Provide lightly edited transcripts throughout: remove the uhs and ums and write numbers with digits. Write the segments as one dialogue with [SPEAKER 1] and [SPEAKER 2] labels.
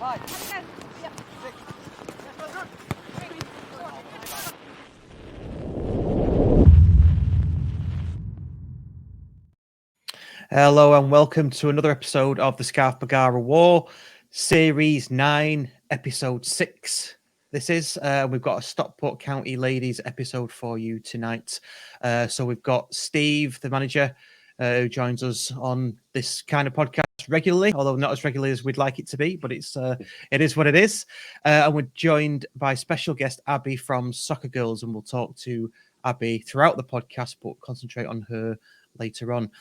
[SPEAKER 1] Hello and welcome to another episode of the Scarf Bagara War, Series 9, Episode 6. This is, we've got a Stockport County Ladies episode for you tonight. So we've got Steve, the manager, who joins us on this kind of podcast regularly, although not as regularly as we'd like it to be, but it is what it is. And we're joined by special guest Abby from Sokker Girls, and we'll talk to Abby throughout the podcast, but concentrate on her later on.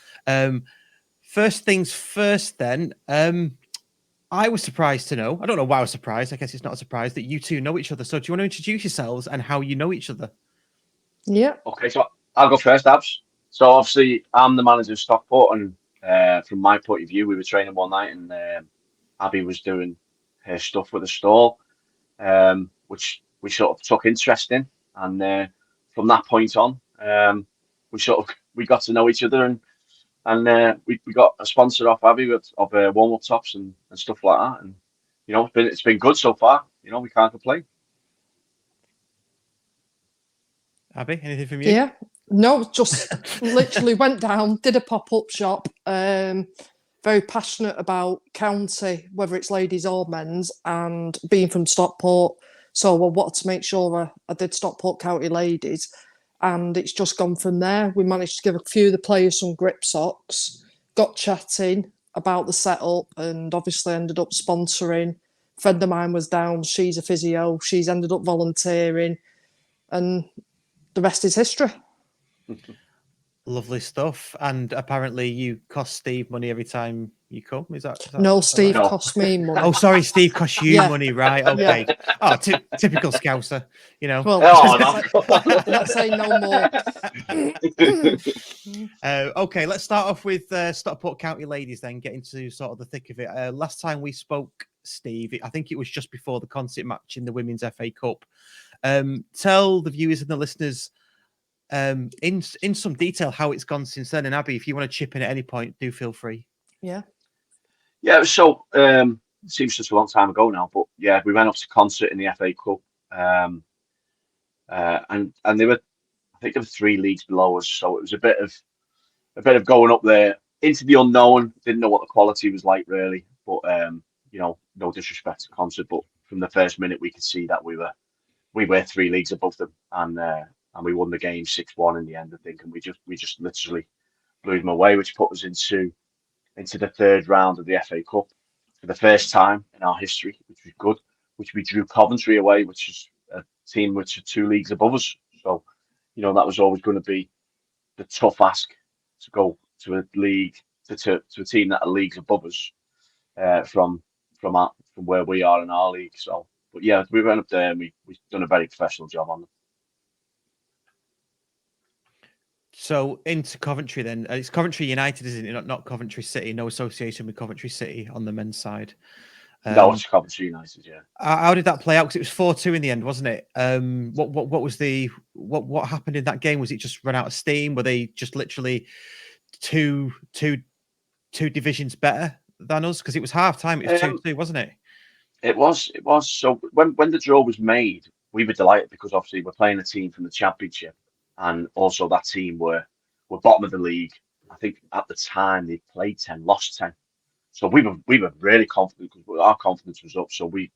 [SPEAKER 1] First things first, then. I was surprised to know. I don't know why I was surprised. I guess it's not a surprise that you two know each other. So, do you want to introduce yourselves and how you know each other?
[SPEAKER 2] Yeah.
[SPEAKER 3] Okay, so I'll go first, Abs. So obviously, I'm the manager of Stockport, and from my point of view, we were training one night, and Abby was doing her stuff with a stall, which we sort of took interest in, and from that point on, we got to know each other, and we got a sponsor off Abby of warm-up tops and stuff like that, and it's been good so far. We can't complain.
[SPEAKER 1] Abby, anything from you?
[SPEAKER 2] Yeah. No, just literally went down, did a pop-up shop. Very passionate about county, whether it's ladies or men's, and being from Stockport. So I wanted to make sure I did Stockport County Ladies, and it's just gone from there. We managed to give a few of the players some grip socks, got chatting about the setup, and obviously ended up sponsoring. A friend of mine was down, she's a physio, she's ended up volunteering, and the rest is history.
[SPEAKER 1] Lovely stuff. And apparently you cost Steve money every time you come. Is that
[SPEAKER 2] No, Steve
[SPEAKER 3] right?
[SPEAKER 2] cost me money.
[SPEAKER 1] Oh, sorry, Steve cost you
[SPEAKER 2] Yeah.
[SPEAKER 1] money, right? Okay.
[SPEAKER 2] Yeah.
[SPEAKER 1] Oh, typical Scouser,
[SPEAKER 2] Well,
[SPEAKER 3] Oh,
[SPEAKER 2] let's say no more.
[SPEAKER 1] Okay, let's start off with Stockport County Ladies then, get into sort of the thick of it. Last time we spoke, Steve, I think it was just before the concert match in the Women's FA Cup. Tell the viewers and the listeners in some detail how it's gone since then. And Abby, if you want to chip in at any point, do feel free.
[SPEAKER 2] Yeah.
[SPEAKER 3] Yeah, so it seems such a long time ago now, but yeah, we went up to concert in the FA Cup, and they were, I think, there were 3 leagues below us, so it was a bit of going up there into the unknown. Didn't know what the quality was like really, but no disrespect to concert, but from the first minute we could see that we were 3 leagues above them, and we won the game 6-1 in the end, I think, and we just literally blew them away, which put us into the third round of the FA Cup for the first time in our history, which was good. Which we drew Coventry away, which is a team which are 2 leagues above us. So, that was always going to be the tough ask to go to a league to a team that are leagues above us from where we are in our league. So, but yeah, we went up there and we've done a very professional job on them.
[SPEAKER 1] So into Coventry then. It's Coventry United, isn't it? Not Coventry City. No association with Coventry City on the men's side.
[SPEAKER 3] No, it's Coventry United. Yeah.
[SPEAKER 1] How did that play out? Because it was 4-2 in the end, wasn't it? What was what happened in that game? Was it just run out of steam? Were they just literally two divisions better than us? Because it was half time. It was 2-2, wasn't it?
[SPEAKER 3] It was. So when the draw was made, we were delighted because obviously we're playing a team from the Championship, and also that team were bottom of the league. I think at the time they played 10, lost 10. So we were really confident because our confidence was up. So we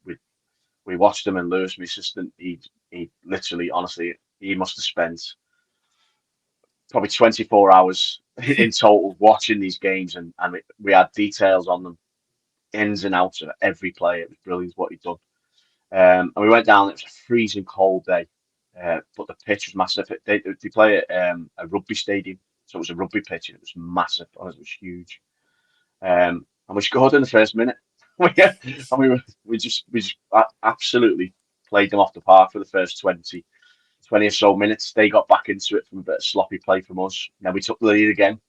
[SPEAKER 3] watched them, and Lewis, my assistant, he literally, honestly, he must have spent probably 24 hours in total watching these games, and we had details on them, ins and outs of every player. It was brilliant what he'd done. And we went down. It was a freezing cold day, but the pitch was massive. They play at a rugby stadium, so it was a rugby pitch, and it was massive. It was huge. And we scored in the first minute. we just absolutely played them off the park for the first 20 or so minutes. They got back into it from a bit of sloppy play from us. And then we took the lead again.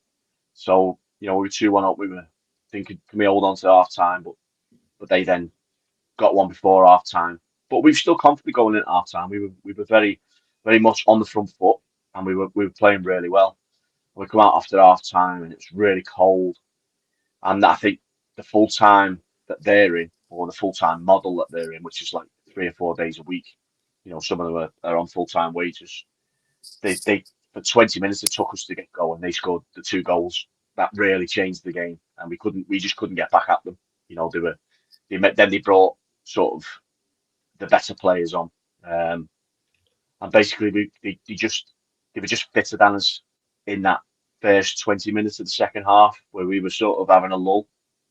[SPEAKER 3] So, we were 2-1 up. We were thinking, can we hold on to half time? But they then got one before half time. But we were still confident going in at half time. We were very, very much on the front foot, and we were playing really well. We come out after half time, and it was really cold. And I think the full time that they're in or the full-time model that they're in, which is like 3 or 4 days a week. Some of them are on full-time wages. They for 20 minutes it took us to get going. They scored the 2 goals that really changed the game, and we just couldn't get back at them. Then they brought sort of the better players on, and basically they were just fitter than us in that first 20 minutes of the second half, where we were sort of having a lull.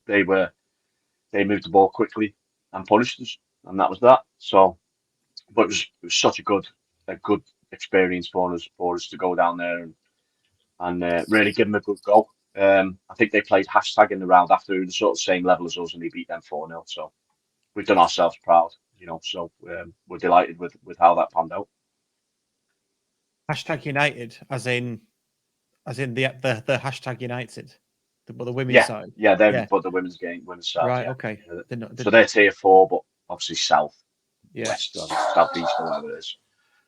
[SPEAKER 3] They moved the ball quickly and punished us, and that was that. So, but it was such a good experience for us to go down there and really give them a good go. I think they played hashtag in the round after the sort of same level as us, and they beat them 4-0. So we've done ourselves proud, So we're delighted with how that panned out.
[SPEAKER 1] Hashtag United, as in the hashtag United, the women's side.
[SPEAKER 3] Yeah, they've put the women's side.
[SPEAKER 1] Right,
[SPEAKER 3] yeah.
[SPEAKER 1] okay.
[SPEAKER 3] So they're tier 4, but obviously south,
[SPEAKER 1] Yeah.
[SPEAKER 3] west, southeast, or whatever it is.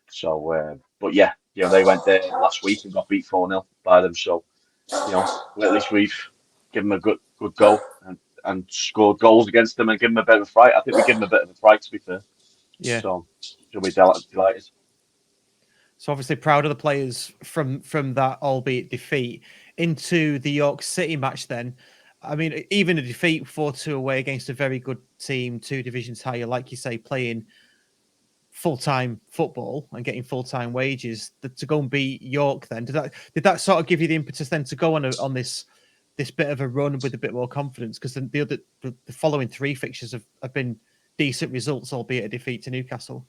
[SPEAKER 3] So, but yeah, they went there last week and got beat 4-0 by them. So, well, at least we've given them a good go and scored goals against them and given them a bit of a fright. I think we give them a bit of a fright, to be fair.
[SPEAKER 1] Yeah.
[SPEAKER 3] So we're delighted.
[SPEAKER 1] So obviously proud of the players from that, albeit defeat, into the York City match then. I mean, even a defeat 4-2 away against a very good team, 2 divisions higher, like you say, playing full-time football and getting full-time wages, to go and beat York then, did that sort of give you the impetus then to go on this bit of a run with a bit more confidence? Because the following 3 fixtures have been decent results, albeit a defeat to Newcastle.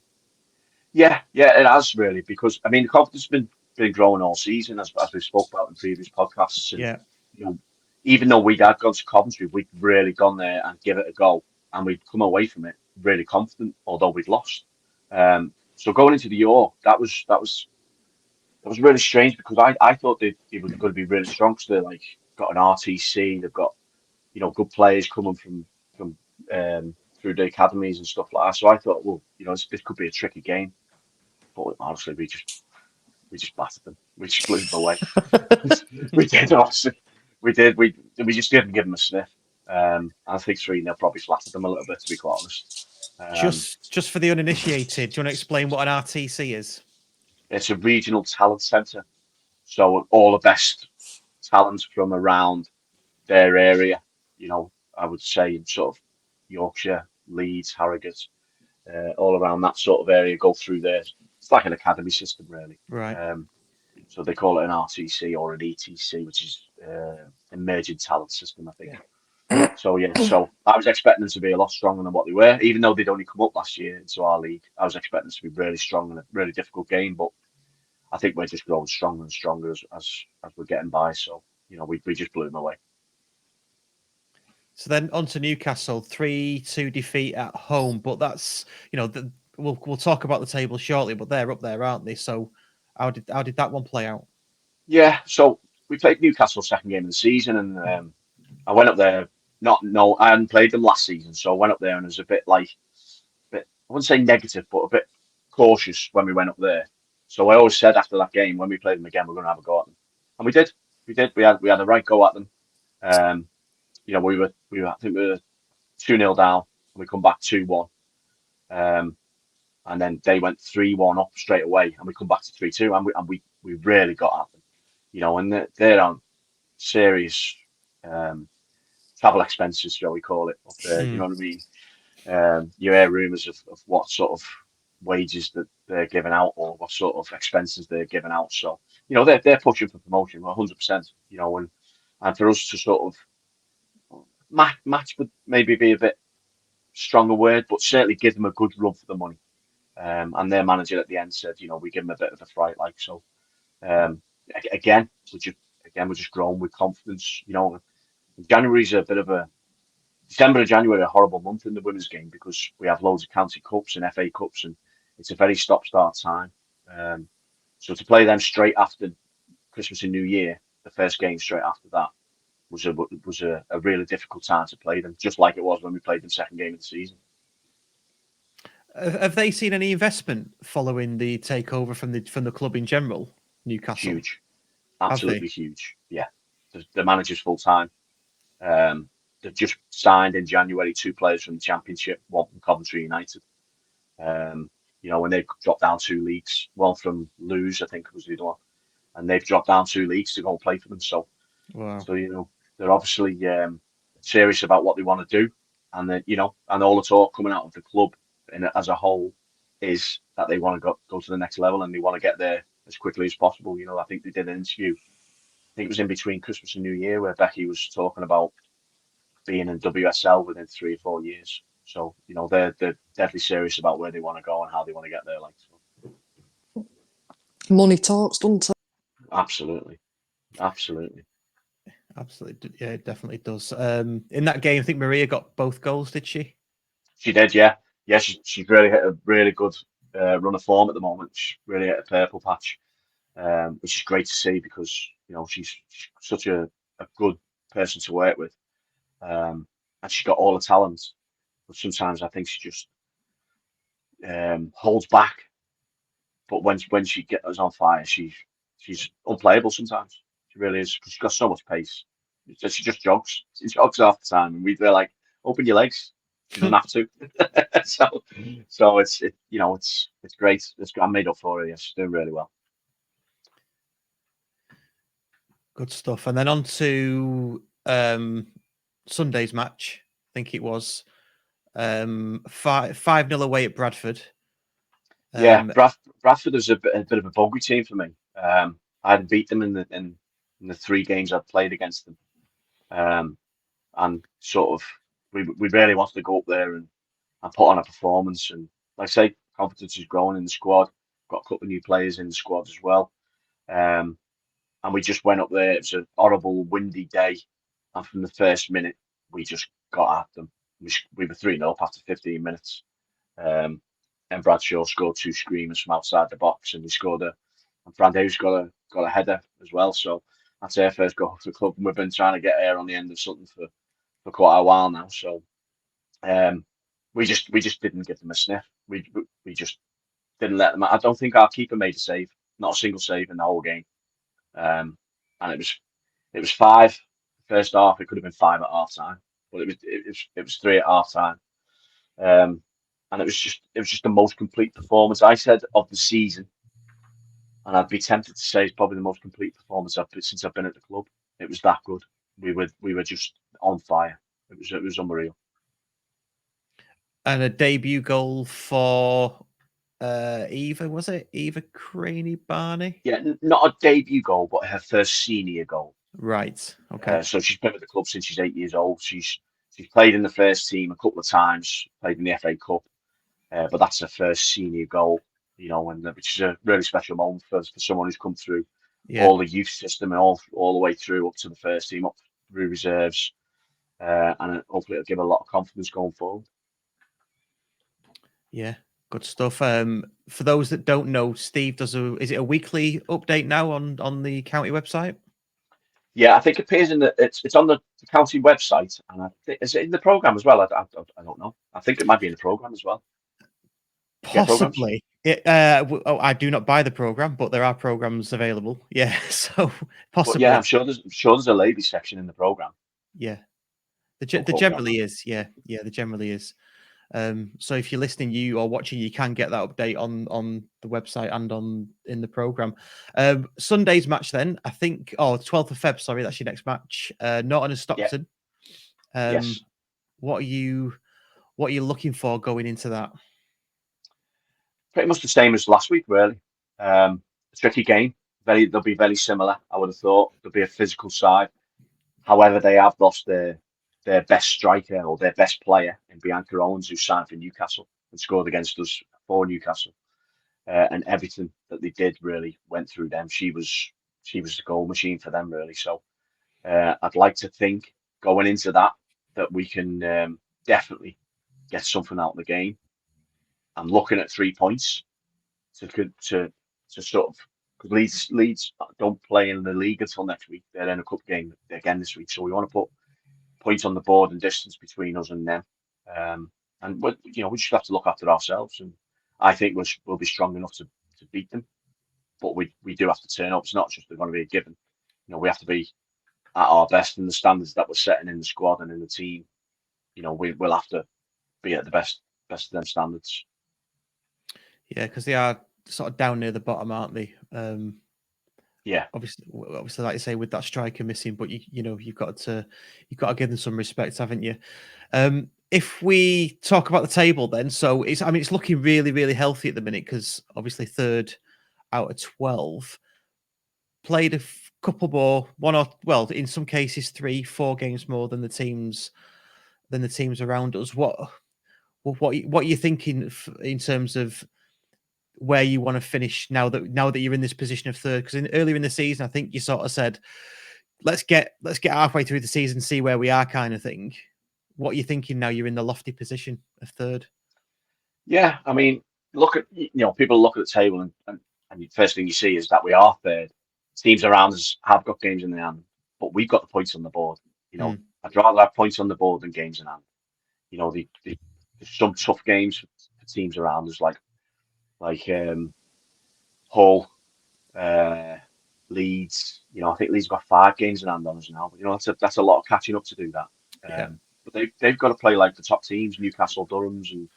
[SPEAKER 3] Yeah, it has really, because I mean the confidence has been growing all season, as we spoke about in previous podcasts. And,
[SPEAKER 1] Yeah.
[SPEAKER 3] Even though we'd had gone to Coventry, we'd really gone there and give it a go, and we'd come away from it really confident, although we'd lost. So going into the York, that was really strange, because I thought they were going to be really strong, because they're like got an RTC, they've got good players coming from through the academies and stuff like that. So I thought, well, this could be a tricky game. But honestly, we just battered them. We just blew them away. We did, honestly. We did. We just didn't give them a sniff. I think 3-0 probably flattered them a little bit, to be quite honest.
[SPEAKER 1] Just for the uninitiated, do you want to explain what an RTC is?
[SPEAKER 3] It's a regional talent centre. So all the best talents from around their area, I would say in sort of Yorkshire, Leeds, Harrogate, all around that sort of area go through there. It's like an academy system, really.
[SPEAKER 1] Right.
[SPEAKER 3] So they call it an RTC or an ETC, which is emerging talent system, I think. Yeah. So I was expecting them to be a lot stronger than what they were, even though they'd only come up last year into our league. I was expecting them to be really strong in a really difficult game, but I think we're just growing stronger and stronger as we're getting by. So we just blew them away.
[SPEAKER 1] So then on to Newcastle, 3-2 defeat at home, but that's we'll talk about the table shortly, but they're up there, aren't they? So how did that one play out?
[SPEAKER 3] Yeah, so we played Newcastle second game of the season, and I went up there. I hadn't played them last season, so I went up there and was a bit I wouldn't say negative, but a bit cautious when we went up there. So I always said after that game, when we played them again, we're going to have a go at them, and we did. We had a right go at them. We were I think we were 2-0 down, and we come back 2-1. And then they went 3-1 up straight away, and we come back to 3-2, and we really got at them. And they're on serious travel expenses, shall we call it, up there. You know what I mean? You hear rumours of what sort of wages that they're giving out, or what sort of expenses they're giving out. So they're pushing for promotion 100%. And for us to sort of match would maybe be a bit stronger word, but certainly give them a good run for the money. And their manager at the end said, we give them a bit of a fright, like so. Again, we're just growing with confidence. January's a bit of a December and January are a horrible month in the women's game, because we have loads of county cups and FA Cups, and it's a very stop-start time. So to play them straight after Christmas and New Year, the first game straight after that, was a really difficult time to play them, just like it was when we played the second game of the season.
[SPEAKER 1] Have they seen any investment following the takeover from the club in general, Newcastle?
[SPEAKER 3] Huge, absolutely huge. Yeah, the manager's full time. they've just signed in January 2 players from the Championship, one from Coventry United. When they dropped down 2 leagues, one from Lewes, I think was the other one, and they've dropped down 2 leagues to go and play for them. So,
[SPEAKER 1] Wow.
[SPEAKER 3] they're obviously serious about what they want to do, and and all the talk coming out of the club as a whole is that they want to go to the next level and they want to get there as quickly as possible. I think they did an interview. I think it was in between Christmas and New Year where Becky was talking about being in WSL within 3 or 4 years. So they're deadly serious about where they want to go and how they want to get there.
[SPEAKER 2] Money talks, doesn't it?
[SPEAKER 3] Absolutely.
[SPEAKER 1] Absolutely. Yeah, it definitely does. In that game, I think Maria got both goals, did she?
[SPEAKER 3] She did, yeah. Yeah, she's really hit a really good run of form at the moment. She's really hit a purple patch, which is great to see because she's such a good person to work with, and she's got all the talent. But sometimes I think she just holds back. But when she gets on fire, she's unplayable sometimes. She really is because she's got so much pace. She just jogs. She jogs half the time, and we're like, open your legs. She doesn't have to. so it's great. I'm made up for her. Yeah, she's doing really well.
[SPEAKER 1] Good stuff. And then on to Sunday's match. I think it was 5-0 away at Bradford.
[SPEAKER 3] Bradford was a bit of a bogey team for me. I hadn't beat them in the 3 games I'd played against them, and sort of we really wanted to go up there and put on a performance. And like I say, confidence is growing in the squad. Got a couple of new players in the squad as well. And we just went up there. It was a horrible, windy day, and from the first minute, we just got at them. We were 3-0 after 15 minutes. And Bradshaw scored 2 screamers from outside the box, and we scored and Brandeu's got a header as well. So that's her first goal for the club, and we've been trying to get her on the end of something for quite a while now. So we just didn't give them a sniff. We just didn't let them. I don't think our keeper made a save, not a single save in the whole game. And it was 5 first half. It could have been 5 at half time, but it was 3 at half time. And it was just the most complete performance I said of the season, and I'd be tempted to say it's probably the most complete performance since I've been at the club. It was that good. We were just on fire. It was unreal.
[SPEAKER 1] And a debut goal for Eva, was it? Eva Craney Barney?
[SPEAKER 3] Yeah, not a debut goal, but her first senior goal.
[SPEAKER 1] Right. Okay.
[SPEAKER 3] So she's been with the club since she's 8 years old. She's played in the first team a couple of times, played in the FA Cup, but that's her first senior goal. Which is a really special moment for someone who's come through all the youth system and all the way through up to the first team, up through reserves, and hopefully it'll give a lot of confidence going forward.
[SPEAKER 1] Yeah, good stuff. For those that don't know, Steve is it a weekly update now on the county website?
[SPEAKER 3] Yeah, I think it appears it's on the county website, and I think is it in the programme as well? I don't know. I think it might be in the programme as well.
[SPEAKER 1] Possibly. I do not buy the program, but there are programs available. Yeah, so possibly.
[SPEAKER 3] But yeah, I'm sure there's a ladies section in the program.
[SPEAKER 1] Yeah, there generally is. Yeah, there generally is. So if you're listening, you or watching, you can get that update on the website and in the program. Sunday's match then, I think. 12th of Feb. Sorry, that's your next match. Norton and Stockton.
[SPEAKER 3] Yeah. Yes.
[SPEAKER 1] What are you looking for going into that?
[SPEAKER 3] Pretty much the same as last week, really. A tricky game. They'll be very similar. I would have thought there'll be a physical side. However, they have lost their best striker or their best player in Bianca Owens, who signed for Newcastle and scored against us for Newcastle. And everything that they did really went through them. She was the goal machine for them, really. So I'd like to think going into that we can definitely get something out of the game. I'm looking at 3 points to sort of, because Leeds don't play in the league until next week. They're in a cup game again this week, so we want to put points on the board and distance between us and them. And we just have to look after ourselves, and I think we'll be strong enough to beat them. But we do have to turn up. It's not just going to be a given. We have to be at our best and the standards that we're setting in the squad and in the team, we'll have to be at the best of them standards.
[SPEAKER 1] Yeah, because they are sort of down near the bottom, aren't they?
[SPEAKER 3] Yeah,
[SPEAKER 1] obviously, like you say, with that striker missing, but you've got to give them some respect, haven't you? If we talk about the table, then, so it's looking really, really healthy at the minute because obviously 3rd out of 12, played a couple more, in some cases 3-4 games more than the teams around us. What are you thinking in terms of where you want to finish now that you're in this position of 3rd? Because earlier in the season, I think you sort of said, let's get halfway through the season, see where we are, kind of thing. What are you thinking now? You're in the lofty position of 3rd.
[SPEAKER 3] Yeah, I mean, look at people look at the table and the first thing you see is that we are 3rd. Teams around us have got games in their hand, but we've got the points on the board. I'd rather have points on the board than games in hand. There's some tough games for teams around us, like Hull, Leeds. I think Leeds got 5 games in hand on us now. But that's a lot of catching up to do that.
[SPEAKER 1] Yeah.
[SPEAKER 3] But they've got to play like the top teams, Newcastle, Durham's, and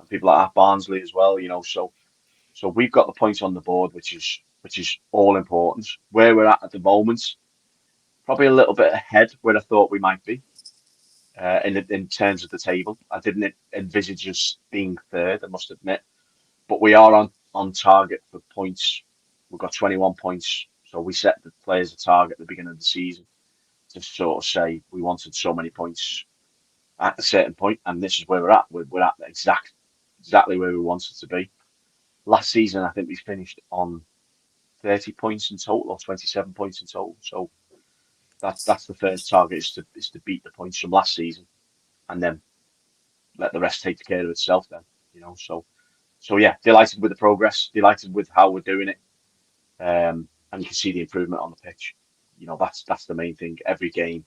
[SPEAKER 3] people like that, Barnsley as well. So we've got the points on the board, which is all important. Where we're at the moment, probably a little bit ahead where I thought we might be. In terms of the table, I didn't envisage us being 3rd, I must admit, but we are on target for points. We've got 21 points, so we set the players a target at the beginning of the season to sort of say we wanted so many points at a certain point, and this is where we're at. We're at exactly where we wanted to be. Last season, I think we finished on 30 points in total, or 27 points in total. So that's the first target is to beat the points from last season, and then let the rest take care of itself. Then so yeah, delighted with the progress, delighted with how we're doing it, and you can see the improvement on the pitch. That's the main thing. Every game,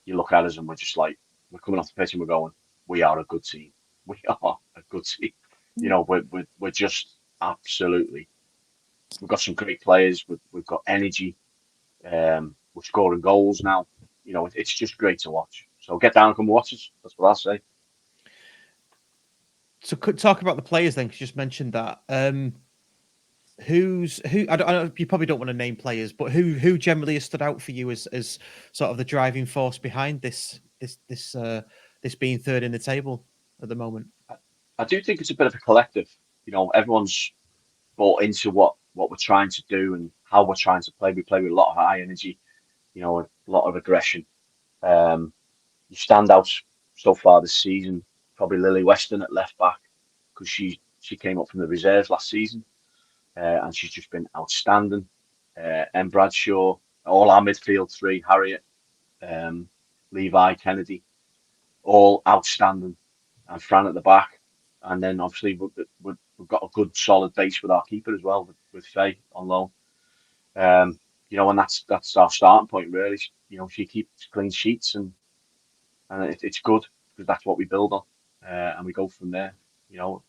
[SPEAKER 3] you look at us and we're just like, we're coming off the pitch and we're going, we are a good team. We are a good team. We're just absolutely. We've got some great players. We've got energy. We're scoring goals now. It's just great to watch. So get down and come watch us. That's what I'll say.
[SPEAKER 1] So could talk about the players then, because you just mentioned that. Who? I don't. You probably don't want to name players, but who generally has stood out for you as sort of the driving force behind this being 3rd in the table at the moment?
[SPEAKER 3] I do think it's a bit of a collective. Everyone's bought into what we're trying to do and how we're trying to play. We play with a lot of high energy, a lot of aggression. You stand out so far this season, probably Lily Weston at left back, because she came up from the reserves last season, and she's just been outstanding. M. Bradshaw, all our midfield 3, Harriet, Levi, Kennedy, all outstanding, and Fran at the back. And then obviously we've got a good solid base with our keeper as well, with Faye on loan. And that's our starting point really. She keeps clean sheets and it's good because that's what we build on, and we go from there.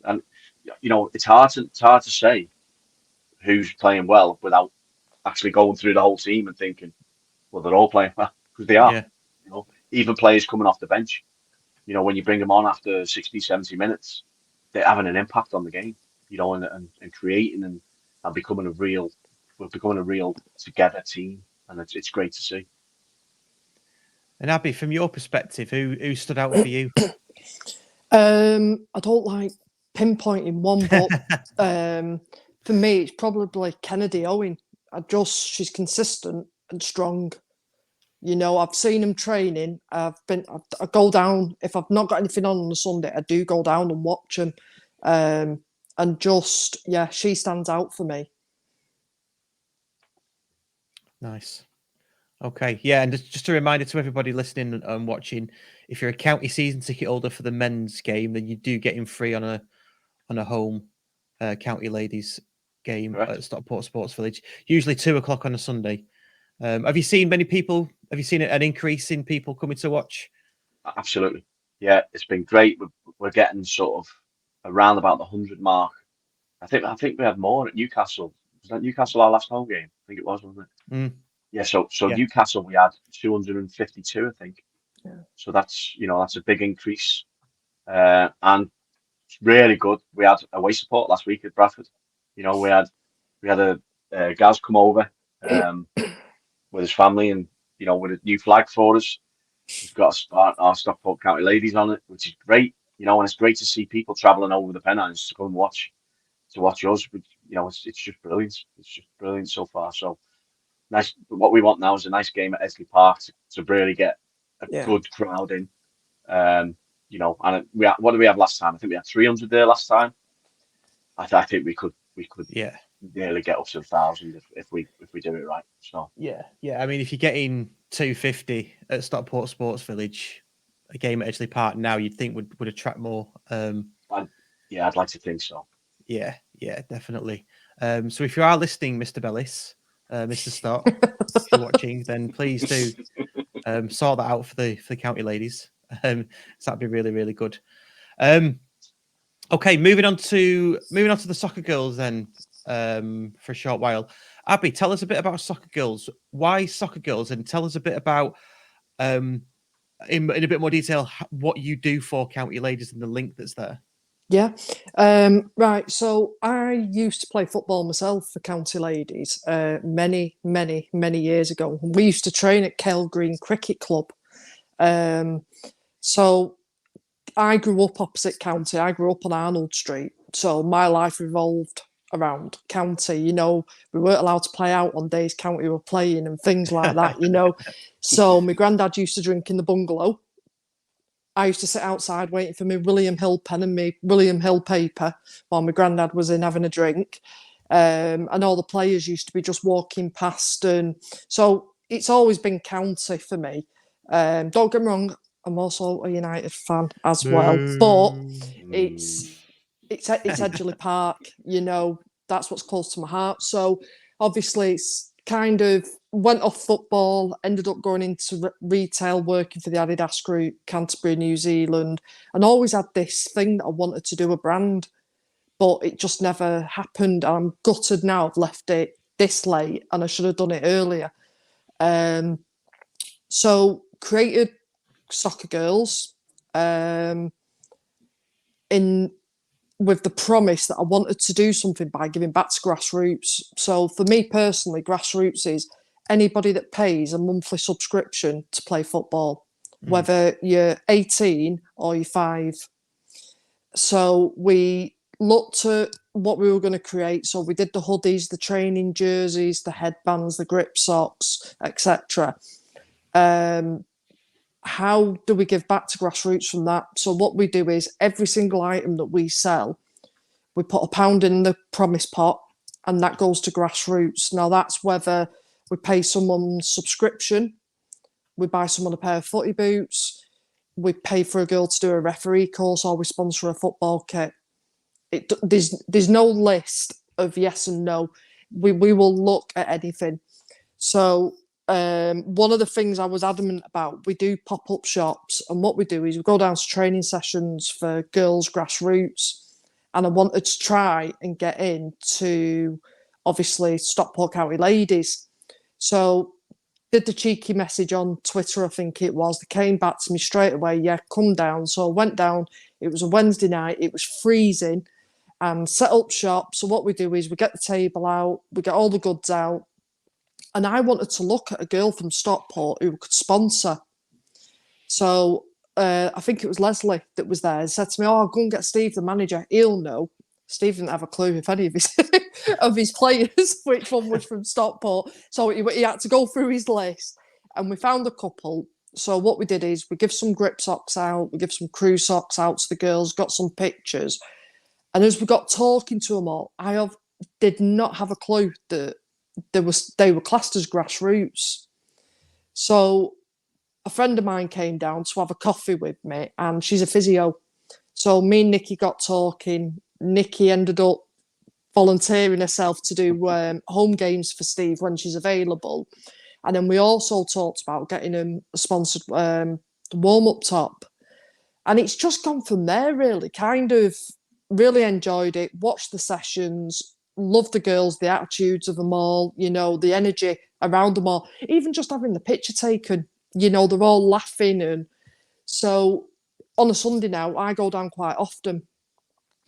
[SPEAKER 3] And it's hard to say who's playing well without actually going through the whole team and thinking, well, they're all playing well, because they are.
[SPEAKER 1] Yeah.
[SPEAKER 3] Even players coming off the bench, when you bring them on after 60, 70 minutes, they're having an impact on the game, and creating and we're becoming a real together team, and it's great to see.
[SPEAKER 1] And Abby, from your perspective, who stood out for you?
[SPEAKER 2] I don't like pinpointing one, but for me, it's probably Kennedy Owen. She's consistent and strong. I've seen him training. I go down if I've not got anything on a Sunday. I do go down and watch him, and she stands out for me.
[SPEAKER 1] Nice. Okay, yeah, and just a reminder to everybody listening and watching: if you're a county season ticket holder for the men's game, then you do get in free on a home county ladies game at Stockport Sports Village, usually 2:00 on a Sunday. Have you seen many people? Have you seen an increase in people coming to watch?
[SPEAKER 3] Absolutely, yeah, it's been great. We're getting sort of around about the 100 mark. I think we had more at Newcastle. Was that Newcastle our last home game? I think it was, wasn't it? Yeah, so
[SPEAKER 1] Yeah.
[SPEAKER 3] Newcastle we had 252, I think.
[SPEAKER 2] Yeah.
[SPEAKER 3] So that's that's a big increase, and it's really good. We had away support last week at Bradford. We had a Gaz come over with his family, and with a new flag for us. We've got our Stockport County ladies on it, which is great. And it's great to see people travelling over the Pennines to come and watch us. But, it's just brilliant. It's just brilliant so far. So nice. What we want now is a nice game at Esley Park to really get a
[SPEAKER 2] Yeah.
[SPEAKER 3] good crowd in. And what did we have last time? I think we had 300 there last time. I think we could
[SPEAKER 1] Yeah.
[SPEAKER 3] nearly get up to 1,000 if we do it right. So
[SPEAKER 1] Yeah. I mean, if you're getting 250 at Stockport Sports Village, a game at Edgeley Park now, you'd think would attract more.
[SPEAKER 3] I'd like to think so.
[SPEAKER 1] Yeah, definitely. So if you are listening, Mr. Bellis, Mr. Stott, if you're watching, then please do sort that out for the county ladies. So that'd be really, really good. Okay, moving on to the Sokker Girls then for a short while. Abby, tell us a bit about Sokker Girls. Why Sokker Girls? And tell us a bit about in a bit more detail what you do for county ladies and the link that's there.
[SPEAKER 2] Yeah. Right. So I used to play football myself for county ladies many, many, many years ago. We used to train at Kale Green Cricket Club. So I grew up opposite county. I grew up on Arnold Street. So my life revolved around county. We weren't allowed to play out on days county were playing and things like that, So my granddad used to drink in the bungalow. I used to sit outside waiting for my William Hill pen and my William Hill paper while my granddad was in having a drink. And all the players used to be just walking past. And so it's always been county for me. Don't get me wrong, I'm also a United fan as well. But it's Edgeley Park, that's what's close to my heart. So obviously it's kind of went off football, ended up going into retail, working for the Adidas Group, Canterbury, New Zealand, and always had this thing that I wanted to do a brand, but it just never happened. I'm gutted now I've left it this late and I should have done it earlier. So created Sokker Girls with the promise that I wanted to do something by giving back to grassroots. So for me personally, grassroots is anybody that pays a monthly subscription to play football, whether you're 18 or you're 5. So we looked at what we were going to create. So we did the hoodies, the training jerseys, the headbands, the grip socks, etc. How do we give back to grassroots from that? So what we do is every single item that we sell, we put £1 in the promise pot and that goes to grassroots. Now that's whether we pay someone's subscription, we buy someone a pair of footy boots, we pay for a girl to do a referee course, or we sponsor a football kit. There's no list of yes and no. We will look at anything. So one of the things I was adamant about, we do pop-up shops, and what we do is we go down to training sessions for girls grassroots, and I wanted to try and get into obviously Stockport County ladies. So did the cheeky message on Twitter, I think it was. They came back to me straight away, yeah, come down. So I went down, it was a Wednesday night, it was freezing, and set up shop. So what we do is we get the table out, we get all the goods out, and I wanted to look at a girl from Stockport who could sponsor. So I think it was Leslie that was there and said to me, oh, I'll go and get Steve, the manager. He'll know. Steve didn't have a clue if any of his of his players, which one was from Stockport. So he had to go through his list, and we found a couple. So what we did is we give some grip socks out, we give some crew socks out to the girls, got some pictures. And as we got talking to them all, did not have a clue that they were classed as grassroots. So a friend of mine came down to have a coffee with me, and she's a physio. So me and Nikki got talking. Nikki ended up volunteering herself to do home games for Steve when she's available. And then we also talked about getting him a sponsored warm-up top. And it's just gone from there, really. Kind of really enjoyed it, watched the sessions, love the girls, the attitudes of them all, you know, the energy around them all, even just having the picture taken, you know, they're all laughing. And so on a Sunday now, I go down quite often.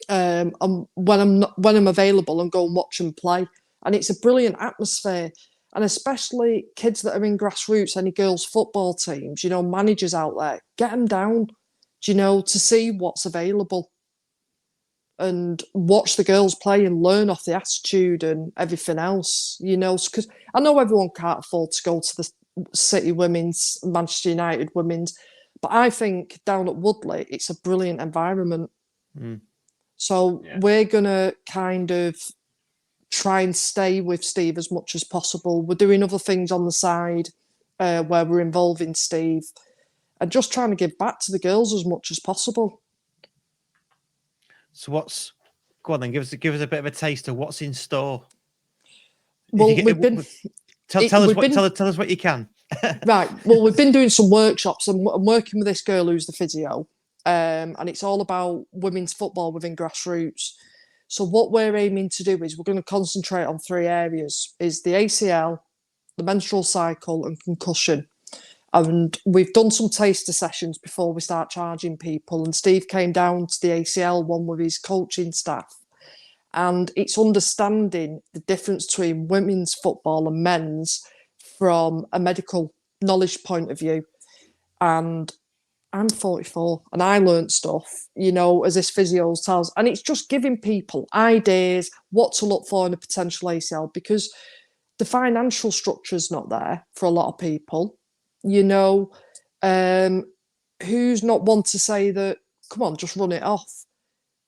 [SPEAKER 2] And when I'm available, and go and watch them play. And it's a brilliant atmosphere. And especially kids that are in grassroots, any girls' football teams, you know, managers out there, get them down, you know, to see what's available and watch the girls play and learn off the attitude and everything else, you know, because I know everyone can't afford to go to the City Women's, Manchester United Women's, but I think down at Woodley, it's a brilliant environment. So we're going to kind of try and stay with Steve as much as possible. We're doing other things on the side where we're involving Steve and just trying to give back to the girls as much as possible.
[SPEAKER 1] So go on then, give us a bit of a taste of what's in store.
[SPEAKER 2] Well,
[SPEAKER 1] tell us what you can.
[SPEAKER 2] Right. Well, we've been doing some workshops. I'm working with this girl who's the physio, and it's all about women's football within grassroots. So what we're aiming to do is we're going to concentrate on 3 areas: is the ACL, the menstrual cycle, and concussion. And we've done some taster sessions before we start charging people. And Steve came down to the ACL one with his coaching staff. And it's understanding the difference between women's football and men's from a medical knowledge point of view. And I'm 44 and I learned stuff, you know, as this physio tells. And it's just giving people ideas, what to look for in a potential ACL, because the financial structure is not there for a lot of people. You know, who's not one to say that, come on, just run it off.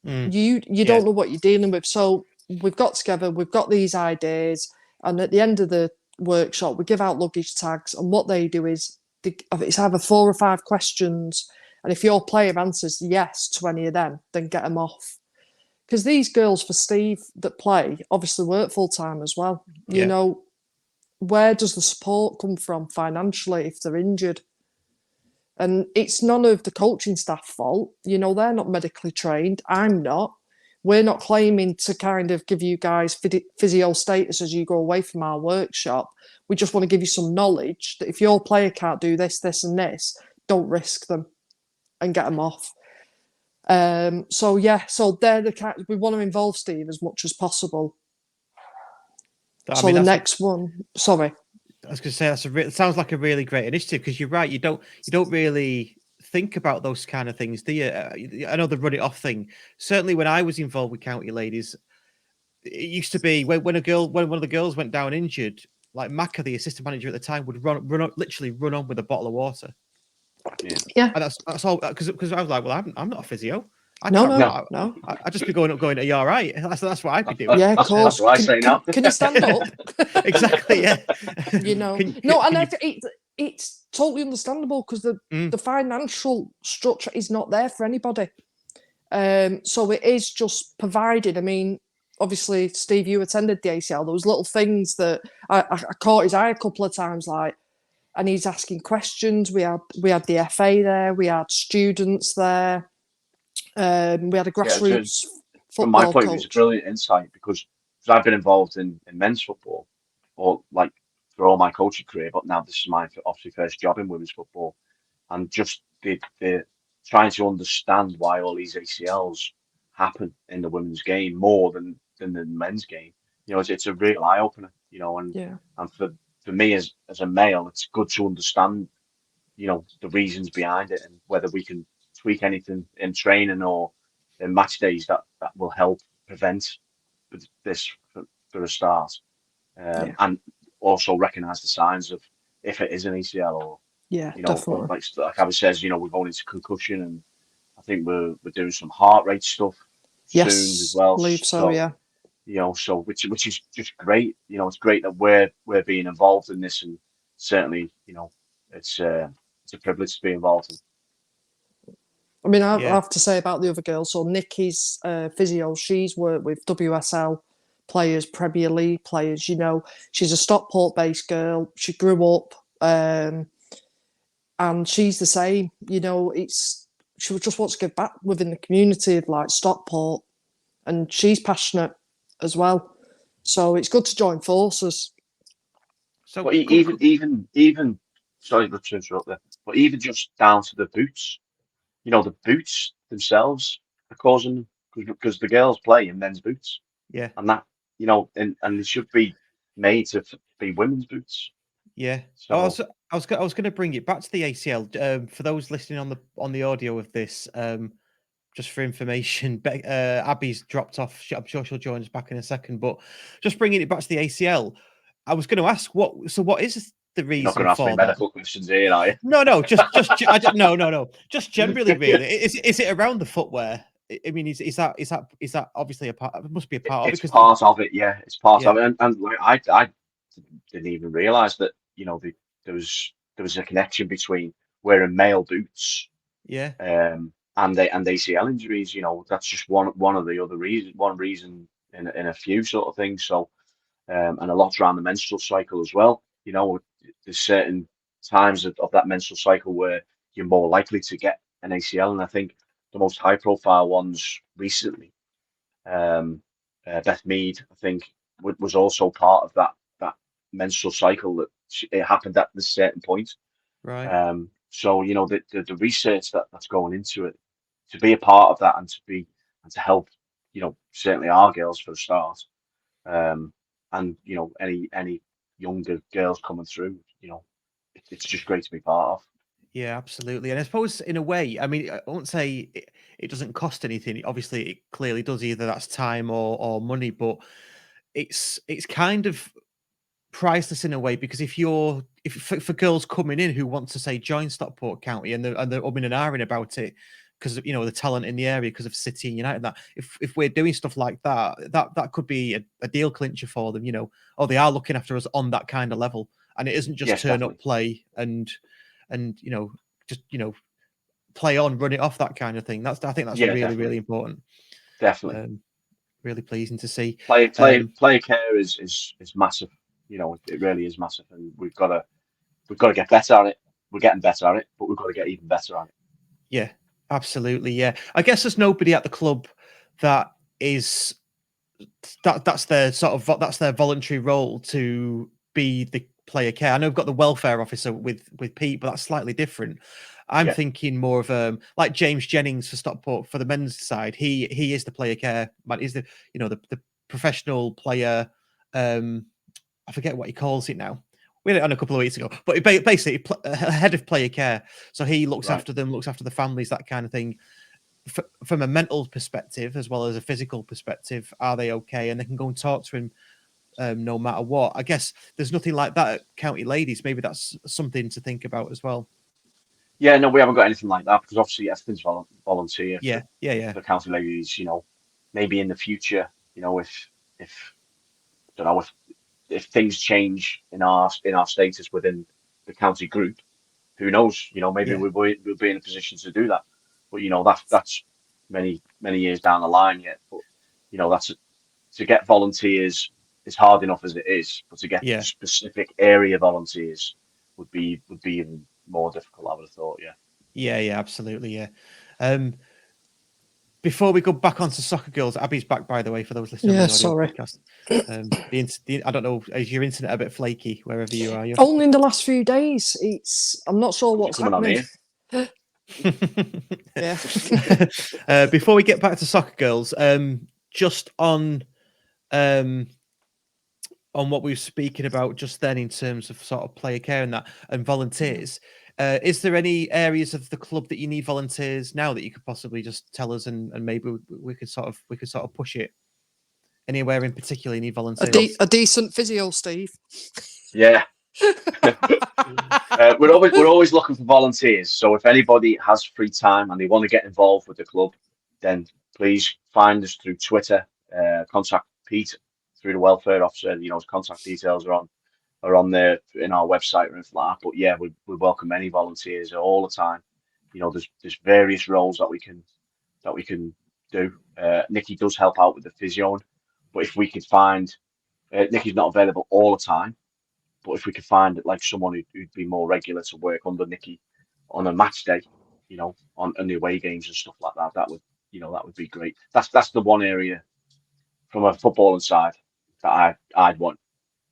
[SPEAKER 2] You don't know what you're dealing with. So we've got together, we've got these ideas, and at the end of the workshop, we give out luggage tags, and what they do is it's either 4 or 5 questions, and if your player answers yes to any of them, then get them off. Because these girls for Steve that play obviously work full time as well. You know, where does the support come from financially if they're injured? And it's none of the coaching staff fault. You know, they're not medically trained. I'm not. We're not claiming to kind of give you guys physio status as you go away from our workshop. We just want to give you some knowledge that if your player can't do this, this and this, don't risk them and get them off. So they're the kind, we want to involve Steve as much as possible. The next one, sorry.
[SPEAKER 1] I was going to say it sounds like a really great initiative, because you're right. You don't really think about those kind of things, do you? I know the run it off thing. Certainly, when I was involved with county ladies, it used to be when one of the girls went down injured, like Macca, the assistant manager at the time, would literally run on with a bottle of water.
[SPEAKER 2] Yeah.
[SPEAKER 1] And that's all, because I was like, well, I'm not a physio.
[SPEAKER 2] No.
[SPEAKER 1] I'd just be going, are you all right? That's what I'd be doing.
[SPEAKER 2] Yeah, of course.
[SPEAKER 3] That's what I say now.
[SPEAKER 2] Can you stand up?
[SPEAKER 1] Exactly, yeah.
[SPEAKER 2] You know, it's totally understandable, because the financial structure is not there for anybody. So it is just provided. I mean, obviously, Steve, you attended the ACL. There was little things that I caught his eye a couple of times, and he's asking questions. We had the FA there. We had students there. We had a grassroots football
[SPEAKER 3] from my point of view,
[SPEAKER 2] coach.
[SPEAKER 3] it's a brilliant insight, because I've been involved in men's football, or like for all my coaching career, but now this is my obviously first job in women's football, and just the trying to understand why all these ACLs happen in the women's game more than the men's game. You know, it's a real eye opener. You know, and for me as a male, it's good to understand, you know, the reasons behind it, and whether we can tweak anything in training or in match days that will help prevent this for a start, and also recognise the signs of if it is an ACL, or you know,
[SPEAKER 2] definitely.
[SPEAKER 3] Like Abby says, you know, we're going into concussion, and I think we're doing some heart rate stuff soon as well.
[SPEAKER 2] I believe so, yeah.
[SPEAKER 3] You know, so which is just great. You know, it's great that we're being involved in this, and certainly, you know, it's a privilege to be involved in.
[SPEAKER 2] I mean, I have to say about the other girls. So Nikki's physio, she's worked with WSL players, Premier League players. You know, she's a Stockport-based girl. She grew up, and she's the same. You know, she just wants to give back within the community of like Stockport, and she's passionate as well. So it's good to join forces.
[SPEAKER 1] So
[SPEAKER 3] But even sorry to interrupt there, but even just down to the boots, the boots themselves are causing because the girls play in men's boots,
[SPEAKER 1] yeah,
[SPEAKER 3] and that and it should be made to be women's boots.
[SPEAKER 1] yeah.
[SPEAKER 3] So
[SPEAKER 1] I was going to bring it back to the ACL. For those listening on the audio of this, just for information, Abby's dropped off. I'm sure she'll join us back in a second. But just bringing it back to the ACL, I was going to ask what is the
[SPEAKER 3] you're not going
[SPEAKER 1] reason
[SPEAKER 3] to ask me
[SPEAKER 1] for that?
[SPEAKER 3] medical questions here, are you?
[SPEAKER 1] No, no. Just generally, really, is it around the footwear? I mean, is that obviously a part? It must be a part of it
[SPEAKER 3] It's
[SPEAKER 1] because
[SPEAKER 3] part of it, yeah. It's part
[SPEAKER 1] Yeah.
[SPEAKER 3] of it, and like I didn't even realise that there was a connection between wearing male boots
[SPEAKER 1] yeah,
[SPEAKER 3] and ACL injuries. That's just one of the other reasons, one reason in a few sort of things. So and a lot around the menstrual cycle as well. There's certain times of that menstrual cycle where you're more likely to get an ACL, and I think the most high profile ones recently, Beth Mead, I think, was also part of that menstrual cycle that it happened at this certain point.
[SPEAKER 1] right.
[SPEAKER 3] So the research that's going into it, to be a part of that and to help, certainly our girls for a start, and any younger girls coming through, it's just great to be part of.
[SPEAKER 1] Yeah, absolutely. And I suppose in a way, I mean, I won't say it doesn't cost anything. Obviously, it clearly does. Either that's time or money, but it's kind of priceless in a way because if for girls coming in who want to say join Stockport County and they're umming and ahhing about it because of the talent in the area because of City and United, that if we're doing stuff like that could be a deal clincher for them. They are looking after us on that kind of level, and it isn't just
[SPEAKER 3] Yes,
[SPEAKER 1] turn
[SPEAKER 3] definitely.
[SPEAKER 1] up, play, and just play on, run it off, that kind of thing. I think that's
[SPEAKER 3] Yeah,
[SPEAKER 1] really
[SPEAKER 3] definitely,
[SPEAKER 1] really important.
[SPEAKER 3] definitely.
[SPEAKER 1] Really pleasing to see.
[SPEAKER 3] Player care is massive. It really is massive, and we've got to get better at it. We're getting better at it, but we've got to get even better at it.
[SPEAKER 1] Yeah, absolutely. Yeah, I guess there's nobody at the club that is that's their voluntary role to be the player care. I know we've got the welfare officer with Pete, but that's slightly different. I'm
[SPEAKER 3] Yeah.
[SPEAKER 1] thinking more of like James Jennings for Stockport for the men's side. He is the player care man. He's the the professional player. I forget what he calls it now. We had it on a couple of weeks ago, but basically head of player care. So he looks
[SPEAKER 3] Right.
[SPEAKER 1] after them, looks after the families, that kind of thing. From a mental perspective as well as a physical perspective, are they okay? And they can go and talk to him no matter what. I guess there's nothing like that at County Ladies. Maybe that's something to think about as well.
[SPEAKER 3] Yeah, no, we haven't got anything like that because obviously everything's volunteer
[SPEAKER 1] Yeah.
[SPEAKER 3] for County Ladies. Maybe in the future, if I don't know if things change in our status within the county group, who knows? Maybe
[SPEAKER 1] Yeah.
[SPEAKER 3] we'll be in a position to do that. But that's many years down the line yet. But that's to get volunteers is hard enough as it is, but to get
[SPEAKER 1] Yeah.
[SPEAKER 3] specific area volunteers would be even more difficult, I would have thought.
[SPEAKER 1] Yeah, absolutely. Yeah. Before we go back onto Sokker Girls, Abby's back, by the way, for those listening on the audio
[SPEAKER 2] Sorry.
[SPEAKER 1] podcast. I don't know, is your internet a bit flaky wherever you are?
[SPEAKER 2] Only in the last few days. I'm not sure what's
[SPEAKER 3] Coming on
[SPEAKER 2] happening.
[SPEAKER 3] here.
[SPEAKER 2] Yeah.
[SPEAKER 1] Before we get back to Sokker Girls, just on what we were speaking about just then in terms of sort of player care and that and volunteers. Is there any areas of the club that you need volunteers now that you could possibly just tell us and maybe we could sort of push it? Anywhere in particular you need volunteers?
[SPEAKER 2] A decent physio, Steve.
[SPEAKER 3] Yeah. We're always looking for volunteers. So if anybody has free time and they want to get involved with the club, then please find us through Twitter. Contact Pete through the welfare officer. His contact details are on there in our website or anything like that. But yeah, we welcome any volunteers all the time. There's various roles that we can do. Nikki does help out with the physio, but if we could find Nikki's not available all the time. But if we could find like someone who'd be more regular to work under Nikki on a match day, on the away games and stuff like that, that would be great. That's the one area from a footballing side that I'd want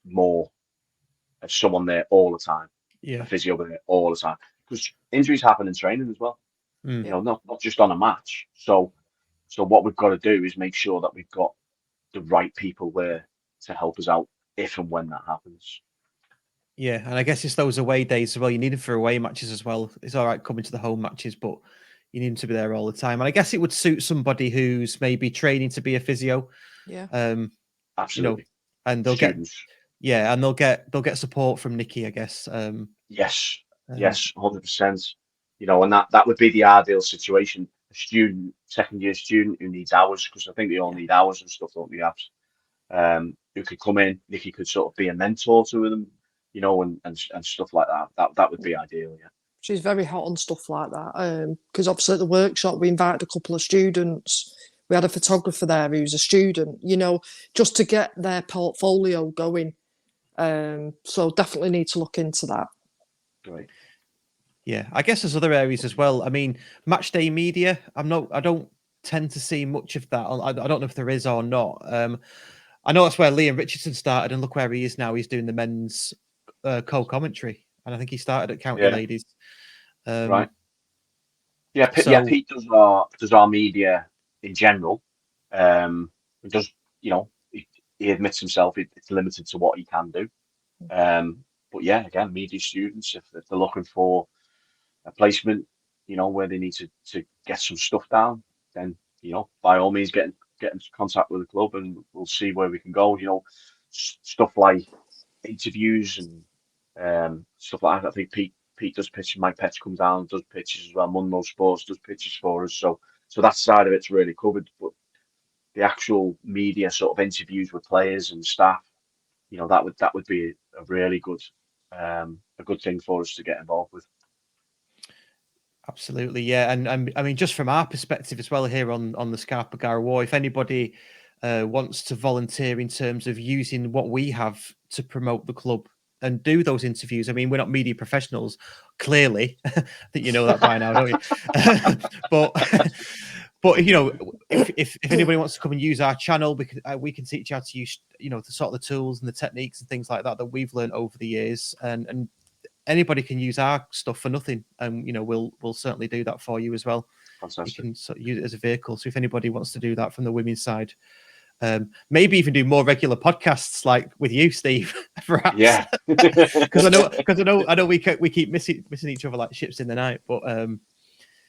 [SPEAKER 3] more of someone there all the time, a physio there all the time, because injuries happen in training as well.
[SPEAKER 1] Mm.
[SPEAKER 3] You know, not just on a match. So what we've got to do is make sure that we've got the right people there to help us out if and when that happens.
[SPEAKER 1] Yeah, and I guess it's those away days as well. You need them for away matches as well. It's all right coming to the home matches, but you need them to be there all the time. And I guess it would suit somebody who's maybe training to be a physio.
[SPEAKER 2] Yeah.
[SPEAKER 3] Absolutely.
[SPEAKER 1] And they'll
[SPEAKER 3] Students.
[SPEAKER 1] and they'll get support from Nikki, I guess.
[SPEAKER 3] Yes, 100%. You know, and that would be the ideal situation. A student, second year student who needs hours, because I think they all need hours and stuff, don't they, apps? Who could come in, Nikki could sort of be a mentor to them, you know, and stuff like that. That would be ideal, yeah.
[SPEAKER 2] She's very hot on stuff like that. Because obviously at the workshop we invited a couple of students. We had a photographer there who's a student, you know, just to get their portfolio going. So definitely need to look into that.
[SPEAKER 3] Great.
[SPEAKER 1] Yeah, I guess there's other areas as well. I mean, match day media. I don't tend to see much of that. I don't know if there is or not. I know that's where Liam Richardson started, and look where he is now. He's doing the men's co-commentary, and I think he started at County Ladies.
[SPEAKER 3] Right. Yeah, Pete does our media in general. He does, you know, he admits himself it's limited to what he can do. But yeah, again, media students, if they're looking for a placement, you know, where they need to get some stuff down, then, you know, by all means get into contact with the club and we'll see where we can go. You know, stuff like interviews and stuff like that. I think Pete does pitches. Mike Petch comes down and does pitches as well. Munro Sports does pitches for us. So that side of it's really covered. But the actual media sort of interviews with players and staff, you know, that would be a really good a good thing for us to get involved with.
[SPEAKER 1] Absolutely, yeah, and I mean, just from our perspective as well here on the Scarf Bagara War, if anybody wants to volunteer in terms of using what we have to promote the club and do those interviews, I mean, we're not media professionals, clearly. I think you know that by now, don't you? But you know, if anybody wants to come and use our channel, we can teach you how to use, you know, the sort of the tools and the techniques and things like that we've learned over the years, and anybody can use our stuff for nothing, and you know, we'll certainly do that for you as well.
[SPEAKER 3] Fantastic.
[SPEAKER 1] You can use it as a vehicle. So if anybody wants to do that from the women's side, maybe even do more regular podcasts like with you, Steve, perhaps.
[SPEAKER 3] Yeah.
[SPEAKER 1] Because I know we keep missing each other like ships in the night. But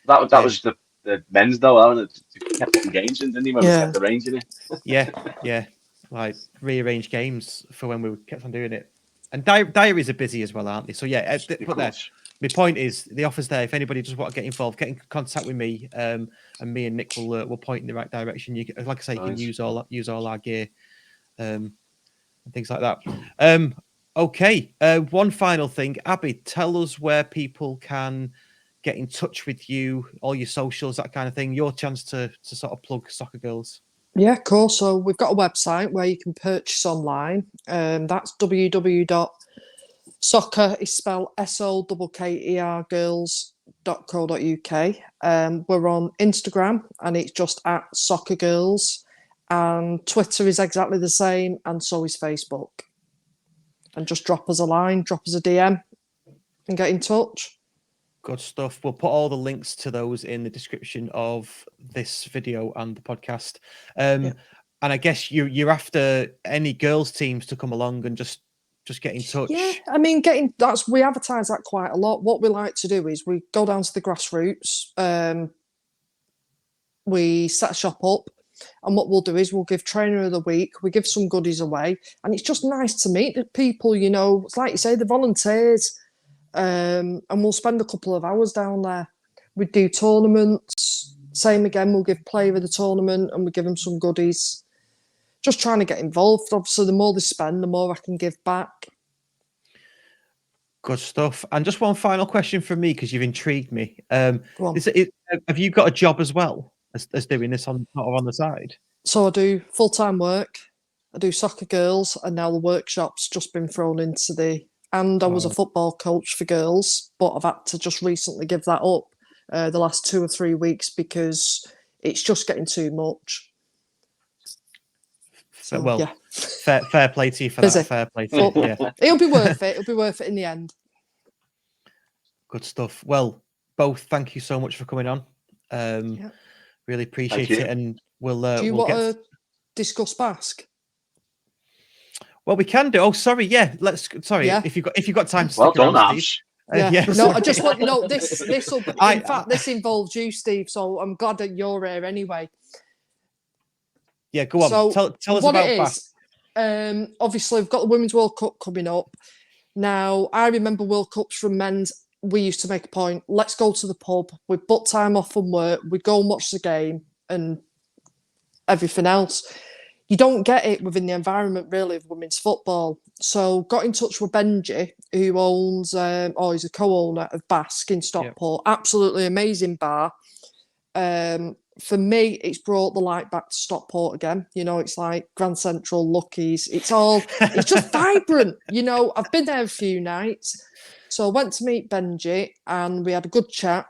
[SPEAKER 3] that was the men's though, wasn't it? Kept putting games in, didn't he? When we kept arranging it.
[SPEAKER 1] yeah, like rearranged games for when we kept on doing it. And diaries are busy as well, aren't they? So yeah, but there. My point is, the offer's there. If anybody does want to get involved, get in contact with me, and me and Nick will point in the right direction. You, like I say, you can use all our gear, and things like that. Okay. One final thing, Abby, tell us where people can get in touch with you, all your socials, that kind of thing. Your chance to sort of plug Sokker Girls.
[SPEAKER 2] Yeah, cool. So we've got a website where you can purchase online. That's www.sokker is spelled SOKKER girls.co.uk. We're on Instagram and it's just at Sokker Girls, and Twitter is exactly the same, and so is Facebook. And just drop us a line, drop us a DM, and get in touch.
[SPEAKER 1] Good stuff. We'll put all the links to those in the description of this video and the podcast. And I guess you're after any girls teams to come along and just get in touch.
[SPEAKER 2] Yeah, I mean, we advertise that quite a lot. What we like to do is we go down to the grassroots, we set a shop up, and what we'll do is we'll give trainer of the week, we give some goodies away, and it's just nice to meet the people, you know. It's like you say, the volunteers. And we'll spend a couple of hours down there. We do tournaments. Same again, we'll give player of the tournament and we give them some goodies. Just trying to get involved. Obviously, the more they spend, the more I can give back.
[SPEAKER 1] Good stuff. And just one final question from me, because you've intrigued me.
[SPEAKER 2] Go on.
[SPEAKER 1] Have you got a job as well as doing this on the side?
[SPEAKER 2] So I do full-time work. I do Sokker Girls, and now the workshop's just been thrown into the... And I was a football coach for girls, but I've had to just recently give that up the last 2 or 3 weeks because it's just getting too much.
[SPEAKER 1] So, well, Fair play to you for
[SPEAKER 2] Busy.
[SPEAKER 1] that. Fair play to you.
[SPEAKER 2] But
[SPEAKER 1] Yeah,
[SPEAKER 2] it'll be worth it. It'll be worth it in the end.
[SPEAKER 1] good stuff. Well, both, thank you so much for coming on. Really appreciate
[SPEAKER 3] you.
[SPEAKER 1] it, and we'll.
[SPEAKER 2] Do you
[SPEAKER 1] we'll
[SPEAKER 2] want
[SPEAKER 1] get.
[SPEAKER 2] to discuss Bask?
[SPEAKER 1] Well, we can do. Oh, sorry. Yeah, let's. Sorry,
[SPEAKER 2] Yeah.
[SPEAKER 1] if you got time to
[SPEAKER 3] Well
[SPEAKER 1] stick around,
[SPEAKER 3] done,
[SPEAKER 1] Steve.
[SPEAKER 3] Abs.
[SPEAKER 2] Yeah. No,
[SPEAKER 1] sorry.
[SPEAKER 2] I just want this will. In fact, this involves you, Steve. So I'm glad that you're here anyway.
[SPEAKER 1] Yeah, go on.
[SPEAKER 2] So
[SPEAKER 1] tell us
[SPEAKER 2] what
[SPEAKER 1] about
[SPEAKER 2] it
[SPEAKER 1] Bask.
[SPEAKER 2] is, obviously we've got the Women's World Cup coming up. Now, I remember World Cups from men's. We used to make a point, let's go to the pub. We'd book time off from work. We'd go and watch the game and everything else. You don't get it within the environment, really, of women's football. So got in touch with Benji, who owns, he's a co-owner of Bask in Stockport. Yep. Absolutely amazing bar. For me, it's brought the light back to Stockport again. You know, it's like Grand Central, Lucky's. It's just vibrant. You know, I've been there a few nights. So I went to meet Benji and we had a good chat.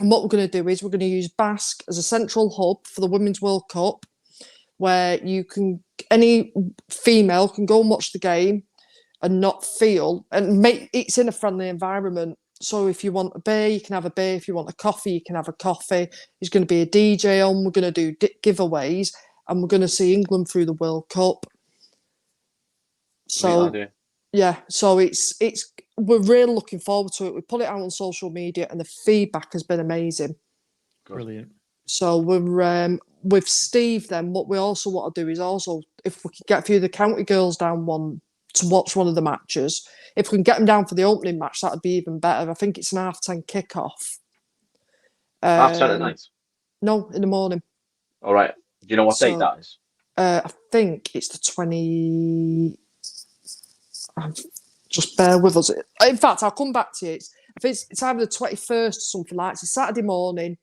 [SPEAKER 2] And what we're going to do is we're going to use Bask as a central hub for the Women's World Cup, where any female can go and watch the game and not feel, and it's in a friendly environment. So if you want a beer, you can have a beer. If you want a coffee, you can have a coffee. There's going to be a DJ on. We're going to do giveaways, and we're going to see England through the World Cup. So yeah, so we're really looking forward to it. We put it out on social media, and the feedback has been amazing.
[SPEAKER 1] Brilliant.
[SPEAKER 2] So we're with Steve. Then what we also want to do is also, if we could get a few of the county girls down to watch one of the matches. If we can get them down for the opening match, that would be even better. I think it's an 10:30 kickoff.
[SPEAKER 3] 10:30 at night?
[SPEAKER 2] No, in the morning.
[SPEAKER 3] All right. Do you know what date that is?
[SPEAKER 2] I think it's the 20... Just bear with us. In fact, I'll come back to you. I think it's either the 21st or something like that. It's a Saturday morning.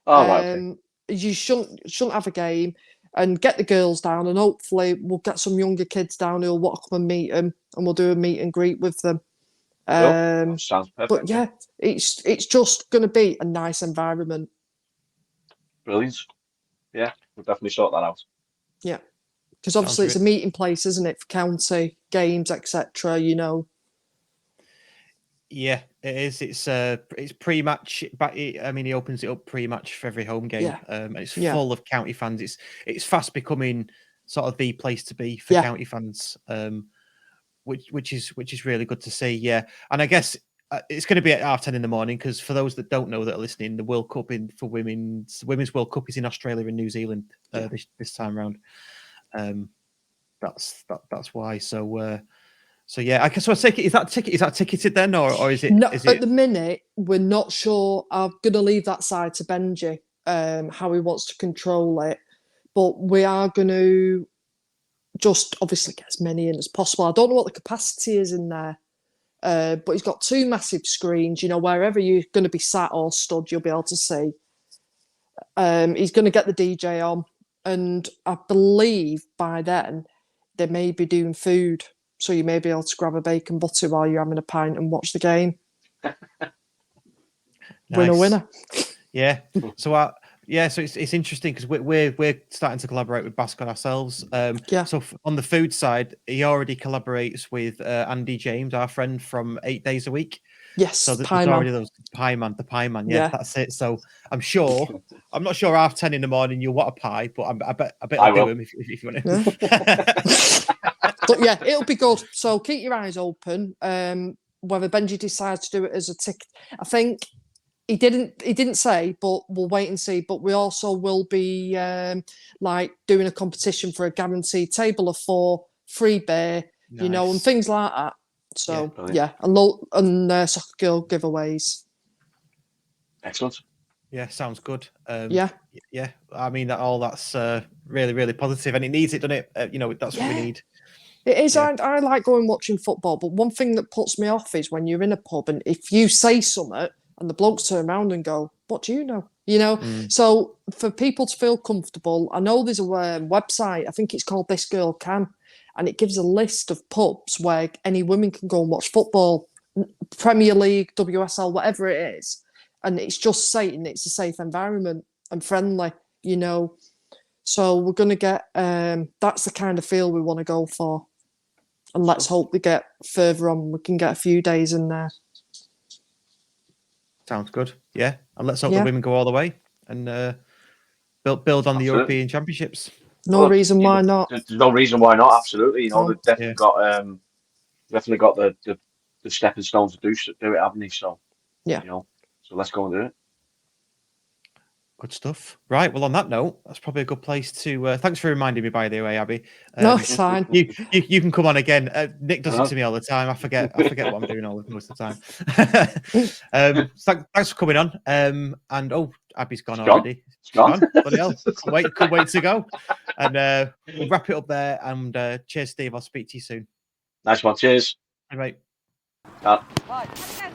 [SPEAKER 3] Oh, right. Okay.
[SPEAKER 2] You shouldn't have a game. And get the girls down, and hopefully we'll get some younger kids down who'll want to come and meet them, and we'll do a meet and greet with them.
[SPEAKER 3] Cool. Sounds perfect.
[SPEAKER 2] But yeah, it's just going to be a nice environment.
[SPEAKER 3] Brilliant. Yeah, we'll definitely sort that out.
[SPEAKER 2] Yeah, because obviously it's a meeting place, isn't it, for county games, etc. You know.
[SPEAKER 1] Yeah, it is. It's pre-match. I mean, he opens it up pre-match for every home game. Yeah. It's full of county fans. It's fast becoming sort of the place to be for county fans. Which is really good to see. Yeah, and I guess it's going to be at 10:30 in the morning, because for those that don't know that are listening, the World Cup the Women's World Cup is in Australia and New Zealand this time around. That's why. So yeah, I take it. Is that ticketed then, or is it?
[SPEAKER 2] No,
[SPEAKER 1] is
[SPEAKER 2] at the minute we're not sure. I'm going to leave that side to Benji, how he wants to control it, but we are going to just obviously get as many in as possible. I don't know what the capacity is in there, but he's got 2 massive screens. You know, wherever you're going to be sat or stood, you'll be able to see. He's going to get the DJ on, and I believe by then they may be doing food. So you may be able to grab a bacon butty while you're having a pint and watch the game. Nice. Winner.
[SPEAKER 1] Yeah. So so it's interesting because we're starting to collaborate with Bask on ourselves. So on the food side, he already collaborates with Andy James, our friend from 8 Days a Week.
[SPEAKER 2] Yes.
[SPEAKER 1] So there's already those the pie man. Yeah, that's it. So I'm not sure 10:30 in the morning you'll want a pie, but I bet I'll do them if you want to.
[SPEAKER 2] Yeah. But yeah, it'll be good. So keep your eyes open. Whether Benji decides to do it as a ticket, I think he didn't say, but we'll wait and see. But we also will be like doing a competition for a guaranteed table of 4, free beer, you know, and things like that. So yeah, and Sokker Girl giveaways.
[SPEAKER 3] Excellent.
[SPEAKER 1] Yeah, sounds good.
[SPEAKER 2] Yeah.
[SPEAKER 1] I mean, that's really, really positive, and it needs it, doesn't it? You know, that's what we need.
[SPEAKER 2] It is. Yeah. I like going watching football, but one thing that puts me off is when you're in a pub and if you say something and the blokes turn around and go, "What do you know?" You know. So for people to feel comfortable, I know there's a website. I think it's called This Girl Can, and it gives a list of pubs where any women can go and watch football, Premier League, WSL, whatever it is, and it's just saying it's a safe environment and friendly. You know. So we're going to get, that's the kind of feel we want to go for. And let's hope we get further on. We can get a few days in there.
[SPEAKER 1] Sounds good. Yeah. And let's hope
[SPEAKER 2] Yeah.
[SPEAKER 1] the women go all the way and build on the
[SPEAKER 3] Absolutely.
[SPEAKER 1] European Championships.
[SPEAKER 2] No reason why not.
[SPEAKER 3] There's no reason why not. Absolutely.
[SPEAKER 2] No.
[SPEAKER 3] They've definitely got the stepping stones to do it, haven't they? So,
[SPEAKER 2] Yeah.
[SPEAKER 3] So let's go and do it.
[SPEAKER 1] Good stuff. Right. Well, on that note, that's probably a good place to. Thanks for reminding me, by the way, Abby.
[SPEAKER 2] No, it's fine.
[SPEAKER 1] You can come on again. Nick does it to me all the time. I forget what I'm doing most of the time. Thanks for coming on. And Abby's gone already.
[SPEAKER 3] It's gone.
[SPEAKER 1] Bloody hell. Can't wait to go. And we'll wrap it up there. And cheers, Steve. I'll speak to you soon.
[SPEAKER 3] Nice one. Cheers.
[SPEAKER 1] Bye, mate.
[SPEAKER 3] Bye.